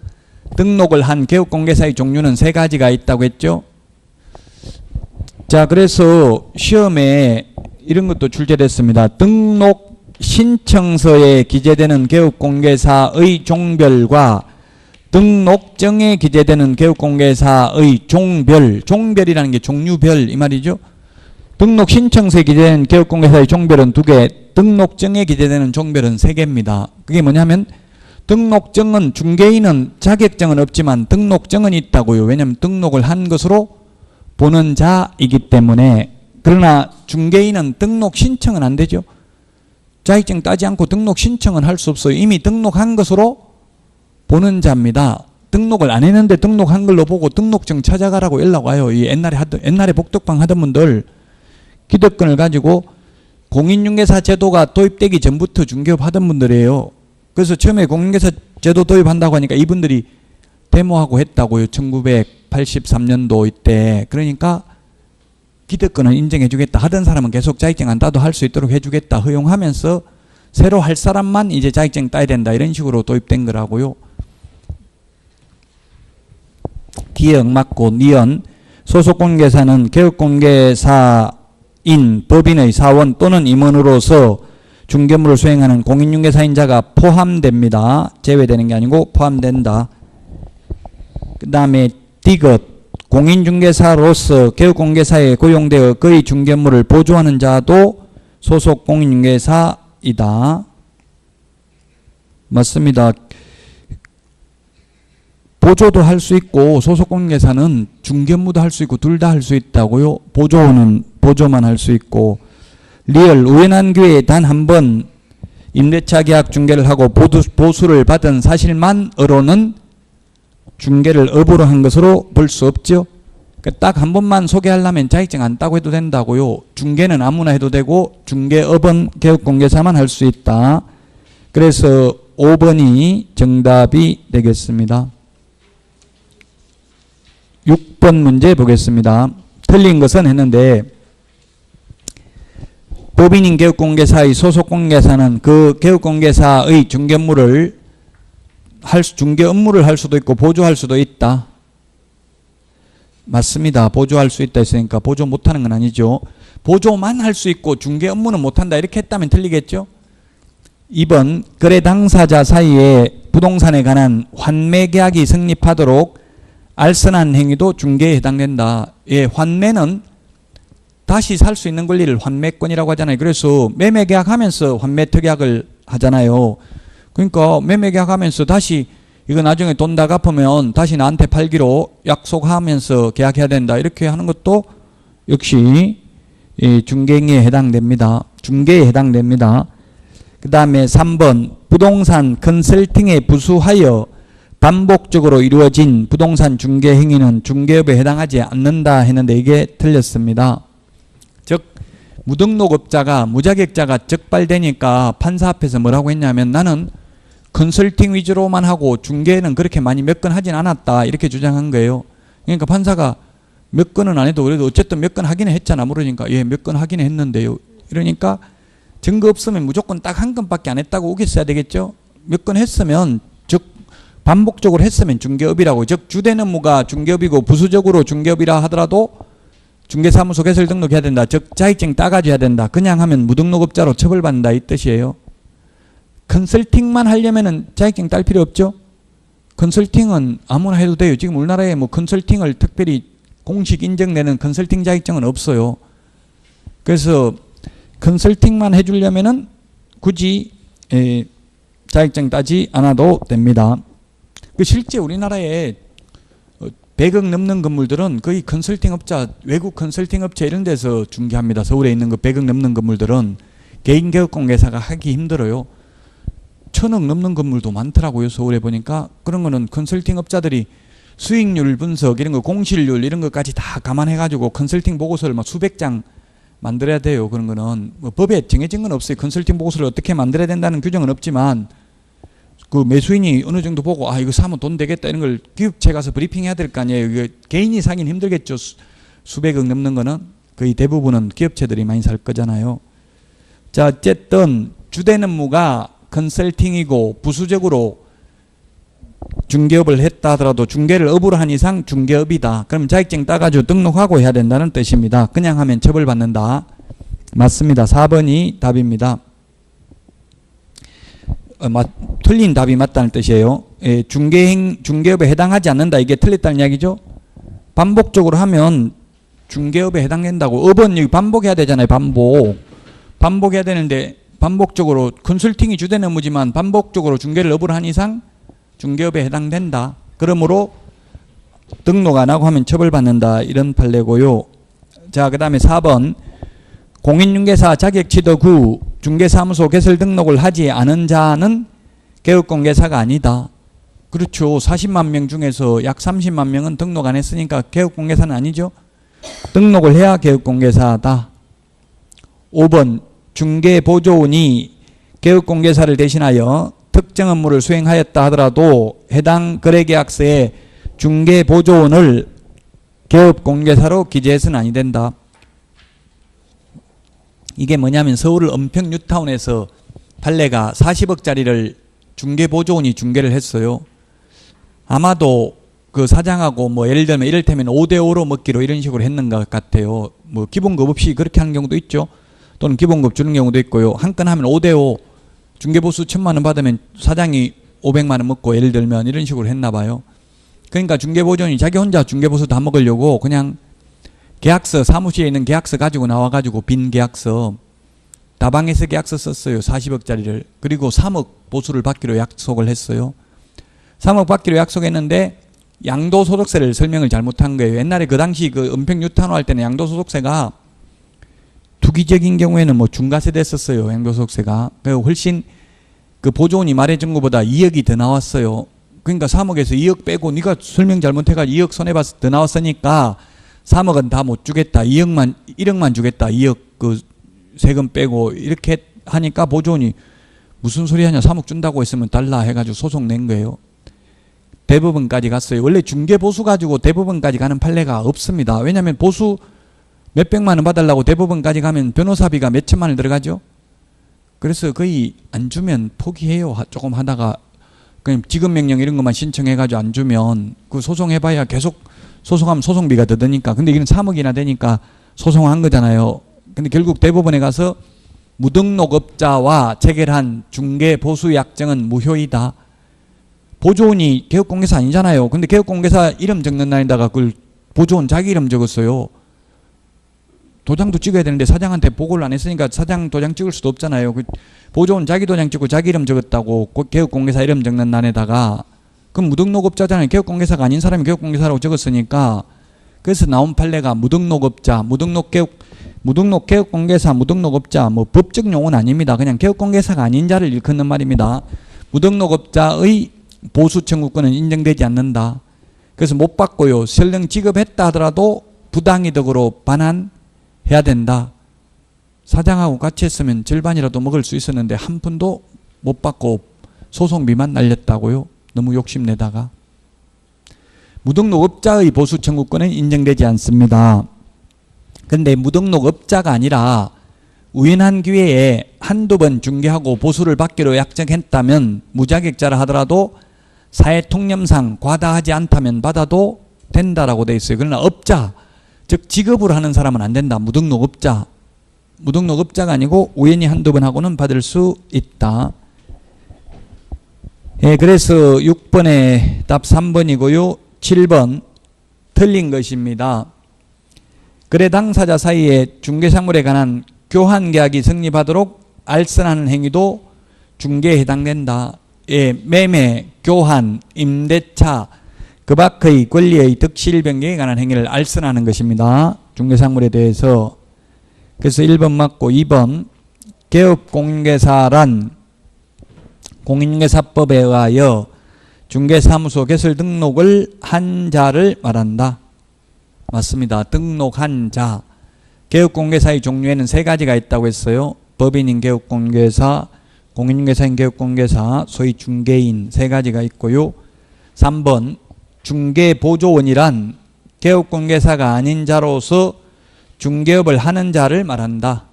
등록을 한 개업공개사의 종류는 3가지가 있다고 했죠. 자, 그래서 시험에 이런 것도 출제됐습니다. 등록 신청서에 기재되는 개업공개사의 종별과 등록증에 기재되는 개업공개사의 종별, 종별이라는 게 종류별 이 말이죠. 등록 신청서에 기재된 개업공개사의 종별은 2개, 등록증에 기재되는 종별은 3개입니다. 그게 뭐냐면 등록증은 중개인은 자격증은 없지만 등록증은 있다고요. 왜냐하면 등록을 한 것으로 보는 자이기 때문에. 그러나 중개인은 등록 신청은 안 되죠. 자격증 따지 않고 등록 신청은 할 수 없어요. 이미 등록한 것으로 보는 자입니다. 등록을 안 했는데 등록한 걸로 보고 등록증 찾아가라고 연락 와요. 이 옛날에 복덕방 하던 분들 기득권을 가지고 공인중개사 제도가 도입되기 전부터 중개업 하던 분들이에요. 그래서 처음에 공인중개사 제도 도입한다고 하니까 이분들이 데모하고 했다고요. 1983년도 이때. 그러니까 기득권을 인정해 주겠다. 하던 사람은 계속 자격증 안 따도 할 수 있도록 해주겠다. 허용하면서 새로 할 사람만 이제 자격증 따야 된다. 이런 식으로 도입된 거라고요. 기억 맞고 니은 소속공개사는 개업공개사인 법인의 사원 또는 임원으로서 중개업무를 수행하는 공인중개사인 자가 포함됩니다. 제외되는 게 아니고 포함된다. 그 다음에 디귿 공인중개사로서 개업공개사에 고용되어 그의 중개업무를 보조하는 자도 소속 공인중개사이다. 맞습니다. 보조도 할 수 있고 소속 공인중개사는 중개업무도 할 수 있고 둘 다 할 수 있다고요. 보조만 할 수 있고 리얼 우연한 기회에 단 한 번 임대차 계약 중개를 하고 보수를 받은 사실만으로는 중개를 업으로 한 것으로 볼 수 없죠. 딱 한 번만 소개하려면 자격증 안 따고 해도 된다고요. 중개는 아무나 해도 되고 중개업은 개업공개사만 할 수 있다. 그래서 5번이 정답이 되겠습니다. 6번 문제 보겠습니다. 틀린 것은 했는데 법인인 개업공개사의 소속공개사는 그 개업공개사의 중개 업무를 할 수도 있고 보조할 수도 있다. 맞습니다. 보조할 수 있다 했으니까 보조 못하는 건 아니죠. 보조만 할 수 있고 중개 업무는 못한다 이렇게 했다면 틀리겠죠. 2번 거래 당사자 사이에 부동산에 관한 환매계약이 성립하도록 알선한 행위도 중개에 해당된다. 예, 환매는 다시 살 수 있는 권리를 환매권이라고 하잖아요. 그래서 매매계약하면서 환매특약을 하잖아요. 그러니까 매매계약하면서 다시 이거 나중에 돈 다 갚으면 다시 나한테 팔기로 약속하면서 계약해야 된다. 이렇게 하는 것도 역시 중개행위에 해당됩니다. 중개에 해당됩니다. 그 다음에 3번 부동산 컨설팅에 부수하여 반복적으로 이루어진 부동산 중개 행위는 중개업에 해당하지 않는다 했는데 이게 틀렸습니다. 즉 무등록업자가 무자격자가 적발되니까 판사 앞에서 뭐라고 했냐면 나는 컨설팅 위주로만 하고 중개는 그렇게 많이 몇 건 하진 않았다 이렇게 주장한 거예요. 그러니까 판사가 몇 건은 안 해도 그래도 어쨌든 몇 건 하기는 했잖아. 물으니까 예, 몇 건 하긴 했는데요. 이러니까 증거 없으면 무조건 딱 한 건밖에 안 했다고 우겼어야 되겠죠. 몇 건 했으면 즉 반복적으로 했으면 중개업이라고. 즉 주된 업무가 중개업이고 부수적으로 중개업이라 하더라도 중개사무소 개설 등록해야 된다. 즉 자격증 따가줘야 된다. 그냥 하면 무등록업자로 처벌받는다 이 뜻이에요. 컨설팅만 하려면은 자격증 딸 필요 없죠. 컨설팅은 아무나 해도 돼요. 지금 우리나라에 뭐 컨설팅을 특별히 공식 인정되는 컨설팅 자격증은 없어요. 그래서 컨설팅만 해주려면은 굳이 자격증 따지 않아도 됩니다. 실제 우리나라에 100억 넘는 건물들은 거의 컨설팅 업자, 외국 컨설팅 업체 이런 데서 중개합니다. 서울에 있는 거 100억 넘는 건물들은 개인 개업공개사가 하기 힘들어요. 1000억 넘는 건물도 많더라고요. 서울에 보니까. 그런 거는 컨설팅 업자들이 수익률 분석 이런 거 공실률 이런 것까지 다 감안해가지고 컨설팅 보고서를 막 수백 장 만들어야 돼요. 그런 거는 뭐 법에 정해진 건 없어요. 컨설팅 보고서를 어떻게 만들어야 된다는 규정은 없지만 그 매수인이 어느 정도 보고 아 이거 사면 돈 되겠다 이런 걸 기업체 가서 브리핑해야 될 거 아니에요. 이거 개인이 사긴 힘들겠죠. 수백억 넘는 거는 거의 대부분은 기업체들이 많이 살 거잖아요. 자 어쨌든 주된 업무가 컨설팅이고 부수적으로 중개업을 했다 하더라도 중개를 업으로 한 이상 중개업이다. 그럼 자격증 따가지고 등록하고 해야 된다는 뜻입니다. 그냥 하면 처벌받는다. 맞습니다. 4번이 답입니다. 틀린 답이 맞다는 뜻이에요. 예, 중개업에 해당하지 않는다. 이게 틀렸다는 이야기죠. 반복적으로 하면 중개업에 해당된다고. 업은 여기 반복해야 되잖아요. 반복해야 되는데 반복적으로 컨설팅이 주된 업무지만 반복적으로 중개를 업으로 한 이상 중개업에 해당된다. 그러므로 등록 안 하고 하면 처벌받는다. 이런 판례고요. 자, 그 다음에 4번 공인중개사 자격 취득 후 중개사무소 개설 등록을 하지 않은 자는 개업공개사가 아니다. 그렇죠. 40만 명 중에서 약 30만 명은 등록 안 했으니까 개업공개사는 아니죠. 등록을 해야 개업공개사다. 5번 중개보조원이 개업공개사를 대신하여 특정 업무를 수행하였다 하더라도 해당 거래계약서에 중개보조원을 개업공개사로 기재해서는 아니 된다. 이게 뭐냐면 서울 은평 뉴타운에서 판례가 40억짜리를 중개보조원이 중개를 했어요. 아마도 그 사장하고 뭐 예를 들면 이를테면 5대5로 먹기로 이런 식으로 했는 것 같아요. 뭐 기본급 없이 그렇게 하는 경우도 있죠. 또는 기본급 주는 경우도 있고요. 한 건 하면 5대5 중개보수 1,000만 원 받으면 사장이 500만 원 먹고 예를 들면 이런 식으로 했나 봐요. 그러니까 중개보조원이 자기 혼자 중개보수 다 먹으려고 그냥 계약서, 사무실에 있는 계약서 가지고 나와가지고 빈 계약서 다방에서 계약서 썼어요. 40억짜리를. 그리고 3억 보수를 받기로 약속을 했어요. 3억 받기로 약속했는데 양도소득세를 설명을 잘못한 거예요. 옛날에 그 당시 그 은평 유탄호 할 때는 양도소득세가 투기적인 경우에는 뭐 중과세 됐었어요. 양도소득세가. 그리고 훨씬 그 보조원이 말해준 것보다 2억이 더 나왔어요. 그러니까 3억에서 2억 빼고 네가 설명 잘못해가지고 2억 손해봐서 더 나왔으니까 3억은 다 못 주겠다. 1억만 주겠다. 2억 그 세금 빼고 이렇게 하니까 보조원이 무슨 소리 하냐. 3억 준다고 했으면 달라 해가지고 소송 낸 거예요. 대법원까지 갔어요. 원래 중개보수 가지고 대법원까지 가는 판례가 없습니다. 왜냐하면 보수 몇백만 원 받으려고 대법원까지 가면 변호사비가 몇천만 원 들어가죠. 그래서 거의 안 주면 포기해요. 조금 하다가 그냥 지급명령 이런 것만 신청해가지고 안 주면 그 소송해봐야 계속 소송하면 소송비가 더 드니까. 근데 이건 3억이나 되니까 소송한 거잖아요. 근데 결국 대법원에 가서 무등록업자와 체결한 중개보수약정은 무효이다. 보조원이 개업공개사 아니잖아요. 근데 개업공개사 이름 적는 날에다가 그걸 보조원 자기 이름 적었어요. 도장도 찍어야 되는데 사장한테 보고를 안 했으니까 사장 도장 찍을 수도 없잖아요. 그 보조원 자기 도장 찍고 자기 이름 적었다고 개업공개사 이름 적는 난에다가 그럼 무등록업자잖아요. 개업공개사가 아닌 사람이 개업공개사라고 적었으니까. 그래서 나온 판례가 무등록업자, 무등록개업공개사, 무등록업자 뭐 법적 용어는 아닙니다. 그냥 개업공개사가 아닌 자를 일컫는 말입니다. 무등록업자의 보수 청구권은 인정되지 않는다. 그래서 못 받고요. 설령 지급했다 하더라도 부당이득으로 반환해야 된다. 사장하고 같이 했으면 절반이라도 먹을 수 있었는데 한 푼도 못 받고 소송비만 날렸다고요. 너무 욕심내다가. 무등록업자의 보수 청구권은 인정되지 않습니다. 그런데 무등록업자가 아니라 우연한 기회에 한두 번 중개하고 보수를 받기로 약정했다면 무자격자라 하더라도 사회통념상 과다하지 않다면 받아도 된다라고 되어 있어요. 그러나 업자, 즉 지급을 하는 사람은 안 된다. 무등록업자. 무등록업자가 아니고 우연히 한두 번 하고는 받을 수 있다. 예, 그래서 6번의 답 3번이고요. 7번 틀린 것입니다. 거래 당사자 사이에 중개사물에 관한 교환계약이 성립하도록 알선하는 행위도 중개에 해당된다. 예, 매매, 교환, 임대차, 그 밖의 권리의 득실 변경에 관한 행위를 알선하는 것입니다. 중개사물에 대해서. 그래서 1번 맞고 2번 개업공개사란 공인중개사법에 의하여 중개사무소 개설 등록을 한 자를 말한다. 맞습니다. 등록한 자. 개업공개사의 종류에는 3가지가 있다고 했어요. 법인인 개업공개사, 공인중개사인 개업공개사, 소위 중개인 3가지가 있고요. 3번 중개보조원이란 개업공개사가 아닌 자로서 중개업을 하는 자를 말한다.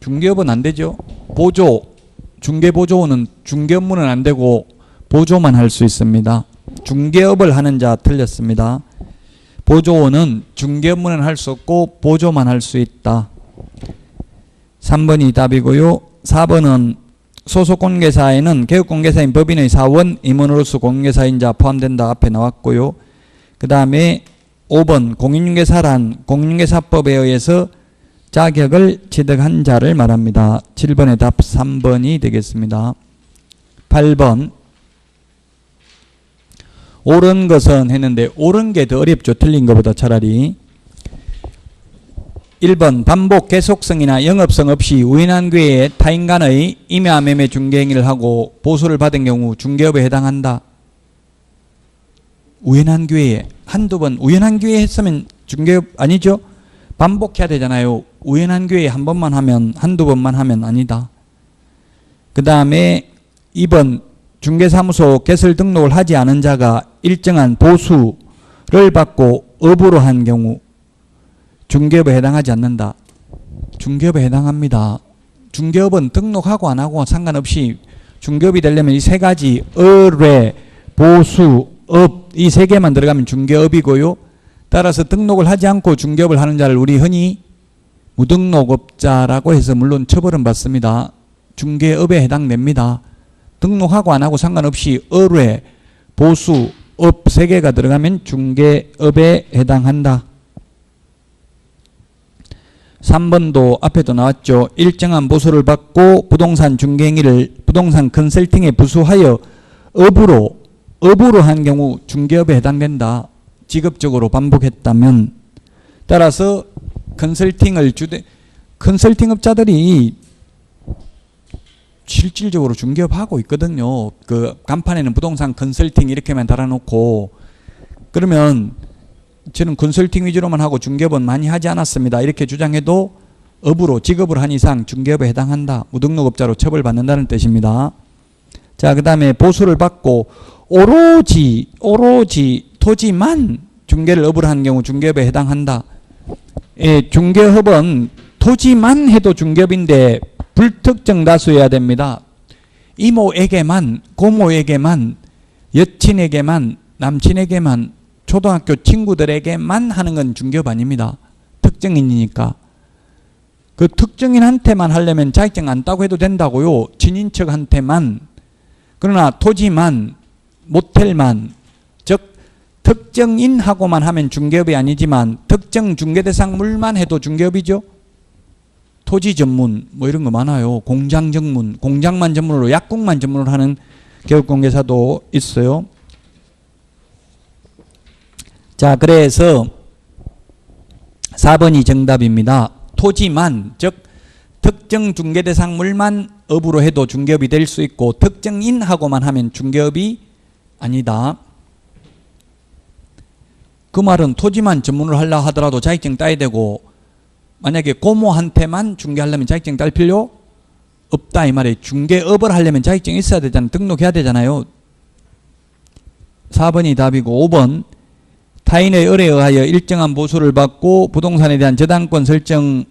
중개업은 안 되죠. 보조, 중개보조원은 중개업무는 안 되고 보조만 할 수 있습니다. 중개업을 하는 자 틀렸습니다. 보조원은 중개업무는 할 수 없고 보조만 할 수 있다. 3번이 답이고요. 4번은 소속공개사에는 개업공개사인 법인의 사원, 임원으로서 공개사인자 포함된다. 앞에 나왔고요. 그 다음에 5번 공인중개사란 공인중개사법에 의해서 자격을 취득한 자를 말합니다. 7번의 답 3번이 되겠습니다. 8번 옳은 것은 했는데 옳은 게 더 어렵죠. 틀린 것보다 차라리. 1번 반복 계속성이나 영업성 없이 우연한 기회에 타인 간의 임야 매매 중개행위를 하고 보수를 받은 경우 중개업에 해당한다. 우연한 기회에 한두 번 우연한 기회에 했으면 중개업 아니죠. 반복해야 되잖아요. 우연한 기회에 한 번만 하면 한두 번만 하면 아니다. 그 다음에 2번 중개사무소 개설 등록을 하지 않은 자가 일정한 보수를 받고 업으로 한 경우 중개업에 해당하지 않는다. 중개업에 해당합니다. 중개업은 등록하고 안 하고 상관없이 중개업이 되려면 이 3가지 의뢰, 보수, 업 이 세 개만 들어가면 중개업이고요. 따라서 등록을 하지 않고 중개업을 하는 자를 우리 흔히 무등록업자라고 해서 물론 처벌은 받습니다. 중개업에 해당됩니다. 등록하고 안 하고 상관없이 의뢰, 보수, 업 세 개가 들어가면 중개업에 해당한다. 3번도 앞에도 나왔죠. 일정한 보수를 받고 부동산 중개행위를 부동산 컨설팅에 부수하여 업으로 한 경우 중개업에 해당된다. 직업적으로 반복했다면. 따라서 컨설팅업자들이 실질적으로 중개업 하고 있거든요. 그 간판에는 부동산 컨설팅 이렇게만 달아놓고, 그러면 저는 컨설팅 위주로만 하고 중개업은 많이 하지 않았습니다, 이렇게 주장해도 업으로 직업으로 한 이상 중개업에 해당한다. 무등록업자로 처벌받는다는 뜻입니다. 자, 그 다음에 보수를 받고 오로지 토지만 중개를 업으로 하는 경우 중개업에 해당한다. 예, 중개업은 토지만 해도 중개업인데 불특정 다수여야 됩니다. 이모에게만, 고모에게만, 여친에게만, 남친에게만, 초등학교 친구들에게만 하는 건 중개업 아닙니다. 특정인이니까. 그 특정인한테만 하려면 자격증 안 따고 해도 된다고요. 친인척한테만. 그러나 토지만, 모텔만, 즉 특정인하고만 하면 중개업이 아니지만 특정 중개대상물만 해도 중개업이죠. 토지 전문 뭐 이런 거 많아요. 공장 전문, 공장만 전문으로 약국만 전문으로 하는 개업공개사도 있어요. 자, 그래서 4번이 정답입니다. 토지만, 즉 특정 중개대상물만 업으로 해도 중개업이 될 수 있고 특정인하고만 하면 중개업이 아니다. 그 말은 토지만 전문으로 하려 하더라도 자격증 따야 되고 만약에 고모한테만 중개하려면 자격증 딸 필요 없다 이 말이에요. 중개업을 하려면 자격증이 있어야 되잖아요. 등록해야 되잖아요. 4번이 답이고 5번 타인의 의뢰에 의하여 일정한 보수를 받고 부동산에 대한 저당권 설정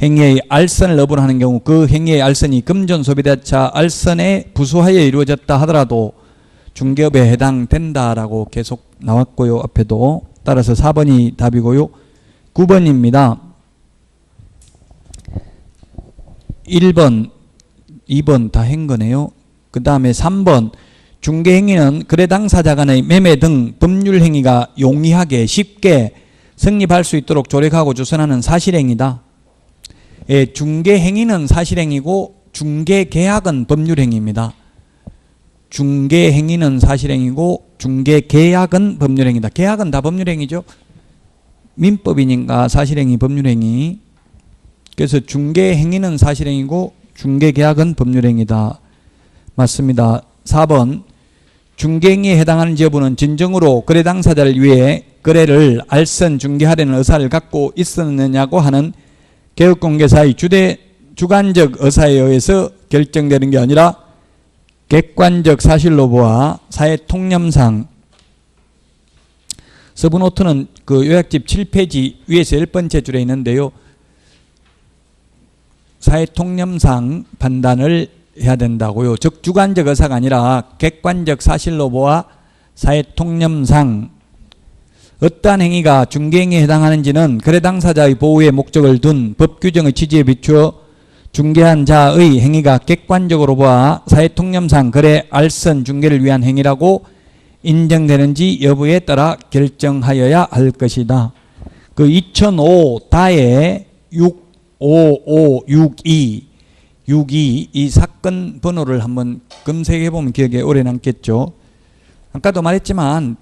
행위의 알선을 업으로 하는 경우 그 행위의 알선이 금전 소비대차 알선에 부수하여 이루어졌다 하더라도 중개업에 해당된다라고 계속 나왔고요. 앞에도. 따라서 4번이 답이고요. 9번입니다. 1번, 2번 다 한 거네요. 그 다음에 3번 중개행위는 거래 당사자 간의 매매 등 법률행위가 용이하게 쉽게 성립할 수 있도록 조력하고 주선하는 사실행위다. 예, 중개행위는 사실행위고 중개계약은 법률행위입니다. 중개행위는 사실행위고 중개계약은 법률행위다. 계약은 다 법률행위죠. 민법이니까 사실행위, 법률행위. 그래서 중개행위는 사실행위고 중개계약은 법률행위다. 맞습니다. 4번 중개행위에 해당하는 여부는 진정으로 거래 당사자를 위해 거래를 알선 중개하려는 의사를 갖고 있었느냐고 하는 개업공개사의 주관적 의사에 의해서 결정되는 게 아니라 객관적 사실로 보아 사회통념상 서브노트는 그 요약집 7페이지 위에서 10번째 줄에 있는데요. 사회통념상 판단을 해야 된다고요. 즉 주관적 의사가 아니라 객관적 사실로 보아 사회통념상 어떠한 행위가 중개행위에 해당하는지는 거래 당사자의 보호의 목적을 둔 법규정의 취지에 비추어 중개한 자의 행위가 객관적으로 보아 사회통념상 거래 알선 중개를 위한 행위라고 인정되는지 여부에 따라 결정하여야 할 것이다. 그 2005다에 65562 이 사건 번호를 한번 검색해 보면 기억에 오래 남겠죠. 아까도 말했지만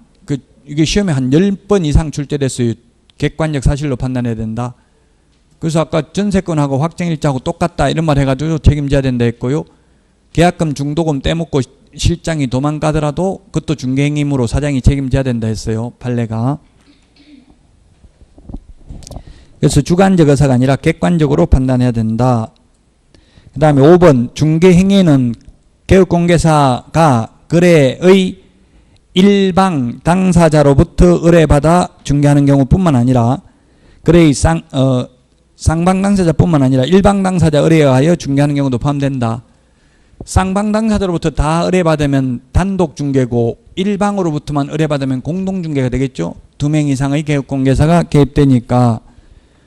이게 시험에 한 10번 이상 출제됐어요. 객관적 사실로 판단해야 된다. 그래서 아까 전세권하고 확정일자하고 똑같다 이런 말 해가지고 책임져야 된다 했고요. 계약금 중도금 떼먹고 실장이 도망가더라도 그것도 중개행위로 사장이 책임져야 된다 했어요. 판례가. 그래서 주관적 의사가 아니라 객관적으로 판단해야 된다. 그 다음에 5번 중개행위는 개업공개사가 거래의 일방 당사자로부터 의뢰받아 중개하는 경우뿐만 아니라 거래의 상방 당사자뿐만 아니라 일방 당사자 의뢰에 의하여 중개하는 경우도 포함된다. 쌍방당사자로부터 다 의뢰받으면 단독 중개고 일방으로부터만 의뢰받으면 공동 중개가 되겠죠. 2명 이상의 개업공개사가 개입되니까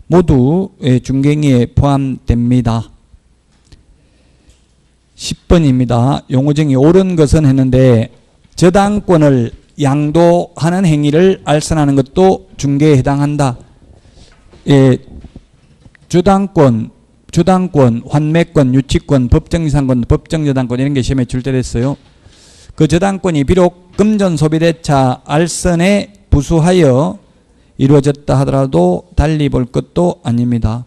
모두 중개행위에 포함됩니다. 10번입니다. 용어정의 옳은 것은 했는데 저당권을 양도하는 행위를 알선하는 것도 중개에 해당한다. 주당권, 환매권, 유치권, 법정이상권, 법정저당권 이런 게 시험에 출제됐어요. 그 저당권이 비록 금전소비대차 알선에 부수하여 이루어졌다 하더라도 달리 볼 것도 아닙니다.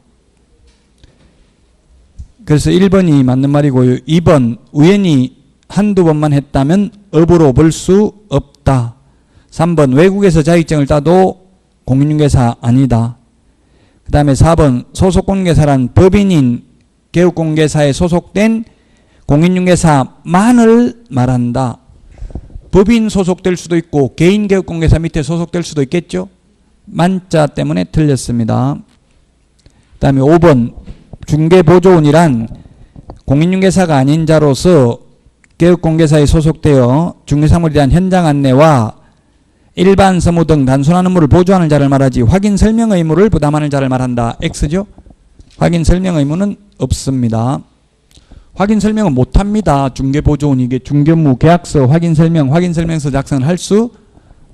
그래서 1번이 맞는 말이고요. 2번 우연히 한두 번만 했다면 업으로 볼 수 없다. 3번 외국에서 자격증을 따도 공인중개사 아니다. 그 다음에 4번 소속공개사란 법인인 개업공개사에 소속된 공인중개사만을 말한다. 법인 소속될 수도 있고 개인 개업공개사 밑에 소속될 수도 있겠죠. 만자 때문에 틀렸습니다. 그 다음에 5번 중개보조원이란 공인중개사가 아닌 자로서 개업공개사에 소속되어 중개사물에 대한 현장 안내와 일반 서무 등 단순한 업무를 보조하는 자를 말하지 확인 설명 의무를 부담하는 자를 말한다. X죠. 확인 설명 의무는 없습니다. 확인 설명은 못합니다. 중개보조원 이게 중개업무 계약서 확인 설명서 작성을 할 수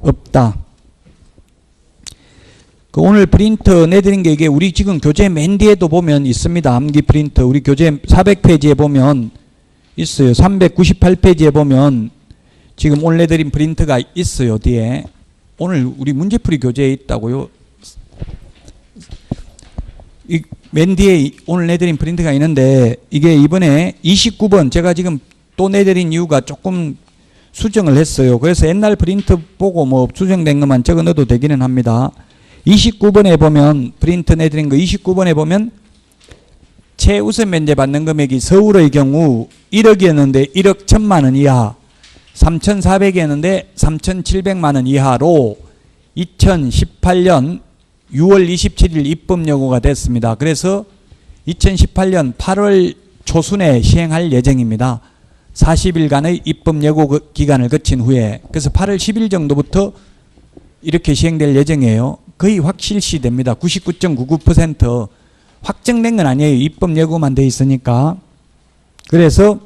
없다. 그 오늘 프린트 내드린 게 이게 우리 지금 교재 맨 뒤에도 보면 있습니다. 암기 프린트 우리 교재 400페이지에 보면 있어요. 398페이지에 보면 지금 오늘 내드린 프린트가 있어요. 뒤에 오늘 우리 문제풀이 교재에 있다고요. 이 맨 뒤에 오늘 내드린 프린트가 있는데 이게 이번에 29번 제가 지금 또 내드린 이유가 조금 수정을 했어요. 그래서 옛날 프린트 보고 뭐 수정된 것만 적어 넣어도 되기는 합니다. 29번에 보면 프린트 내드린 거 29번에 보면 최우선 면제 받는 금액이 서울의 경우 1억이었는데 1억 1,000만 원 이하 3,400이었는데 3,700만 원 이하로 2018년 6월 27일 입법 여부가 됐습니다. 그래서 2018년 8월 초순에 시행할 예정입니다. 40일간의 입법 여부 기간을 거친 후에 그래서 8월 10일 정도부터 이렇게 시행될 예정이에요. 거의 확실시 됩니다. 99.99% 확정된 건 아니에요. 입법 예고만 돼 있으니까. 그래서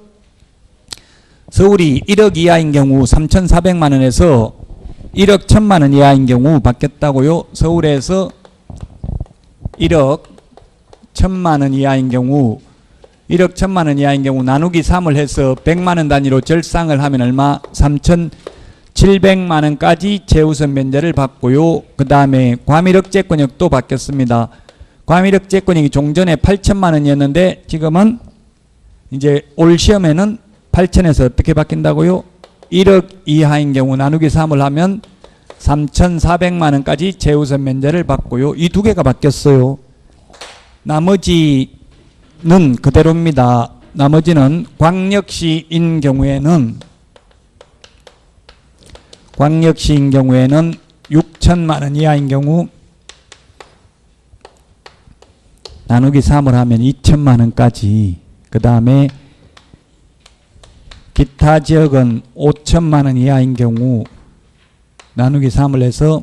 서울이 1억 이하인 경우 3,400만 원에서 1억 1,000만 원 이하인 경우 바뀌었다고요. 서울에서 1억 1,000만 원 이하인 경우 1억 1,000만 원 이하인 경우 나누기 3을 해서 100만 원 단위로 절상을 하면 얼마? 3,700만 원까지 최우선 면제를 받고요. 그 다음에 과밀억제권역도 바뀌었습니다. 과밀억제권역이 종전에 8천만 원이었는데 지금은 이제 올 시험에는 8천에서 어떻게 바뀐다고요? 1억 이하인 경우 나누기 3을 하면 3,400만 원까지 최우선 면제를 받고요. 이 두 개가 바뀌었어요. 나머지는 그대로입니다. 나머지는 광역시인 경우에는 6천만 원 이하인 경우 나누기 3을 하면 2천만 원까지 그 다음에 기타 지역은 5천만 원 이하인 경우 나누기 3을 해서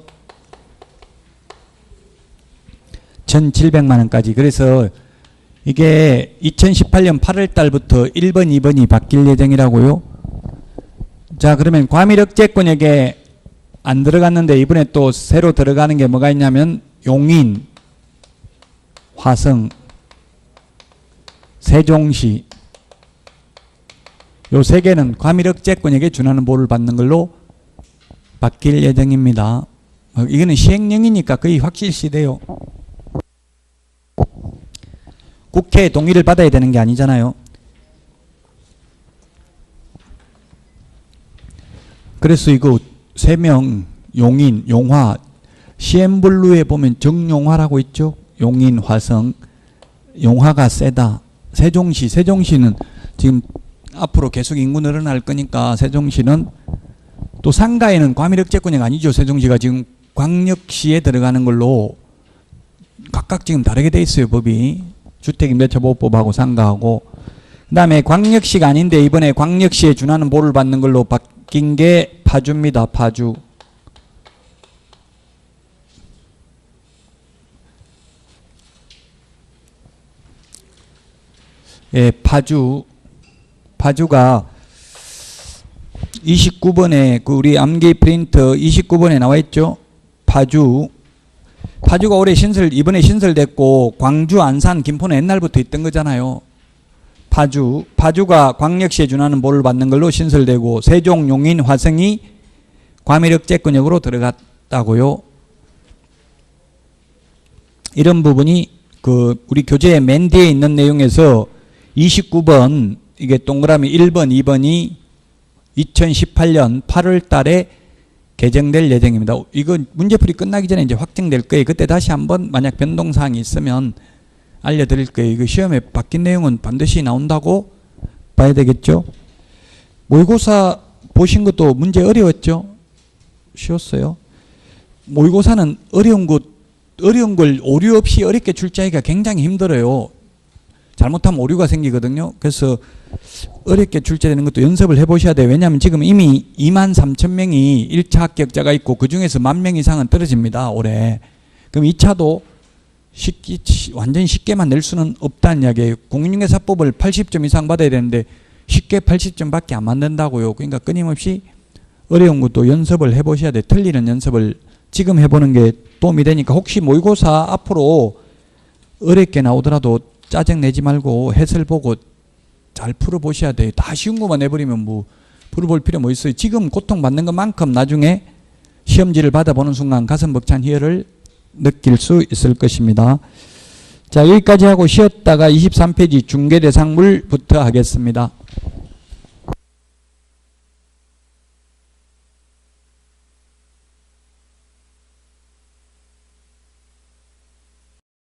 1,700만 원까지 그래서 이게 2018년 8월 달부터 1번, 2번이 바뀔 예정이라고요. 자 그러면 과밀억제권역에 안 들어갔는데 이번에 또 새로 들어가는 게 뭐가 있냐면 용인, 화성, 세종시 요 세 개는 과밀억제권역에 준하는 보호를 받는 걸로 바뀔 예정입니다. 이거는 시행령이니까 거의 확실시돼요. 국회 동의를 받아야 되는 게 아니잖아요. 그래서 이거 3명 용인, 용화 CM블루에 보면 정용화라고 있죠. 용인, 화성 용화가 세다. 세종시는 지금 앞으로 계속 인구 늘어날 거니까 세종시는 또 상가에는 과밀억제권이 아니죠. 세종시가 지금 광역시에 들어가는 걸로 각각 지금 다르게 돼 있어요. 법이 주택임대차보호법하고 상가하고 그 다음에 광역시가 아닌데 이번에 광역시에 준하는 보를 받는 걸로 바뀐 게 파주입니다. 파주. 예, 파주가 29번에 그 우리 암기 프린트 29번에 나와 있죠. 파주가 올해 이번에 신설됐고 광주, 안산, 김포는 옛날부터 있던 거잖아요. 파주가 광역시에 준하는 보를 받는 걸로 신설되고 세종, 용인, 화성이 과밀억제권역으로 들어갔다고요. 이런 부분이 그 우리 교재의 맨 뒤에 있는 내용에서 29번 이게 동그라미 1번, 2번이 2018년 8월 달에 개정될 예정입니다. 이거 문제풀이 끝나기 전에 이제 확정될 거예요. 그때 다시 한번 만약 변동사항이 있으면 알려드릴 거예요. 이거 시험에 바뀐 내용은 반드시 나온다고 봐야 되겠죠. 모의고사 보신 것도 문제 어려웠죠? 쉬웠어요? 모의고사는 어려운 걸 오류 없이 어렵게 출제하기가 굉장히 힘들어요. 잘못하면 오류가 생기거든요. 그래서 어렵게 출제되는 것도 연습을 해보셔야 돼요. 왜냐하면 지금 이미 23,000명이 1차 합격자가 있고 그 중에서 10,000명 이상은 떨어집니다. 올해. 그럼 2차도 완전히 쉽게만 낼 수는 없다는 이야기예요. 공인중개사법을 80점 이상 받아야 되는데 쉽게 80점밖에 안 만든다고요. 그러니까 끊임없이 어려운 것도 연습을 해보셔야 돼요. 틀리는 연습을 지금 해보는 게 도움이 되니까 혹시 모의고사 앞으로 어렵게 나오더라도 짜증내지 말고 해설 보고 잘 풀어보셔야 돼요. 다 쉬운 것만 내버리면 뭐 풀어볼 필요 뭐 있어요. 지금 고통받는 것만큼 나중에 시험지를 받아보는 순간 가슴 벅찬 희열을 느낄 수 있을 것입니다. 자, 여기까지 하고 쉬었다가 23페이지 중개대상물부터 하겠습니다.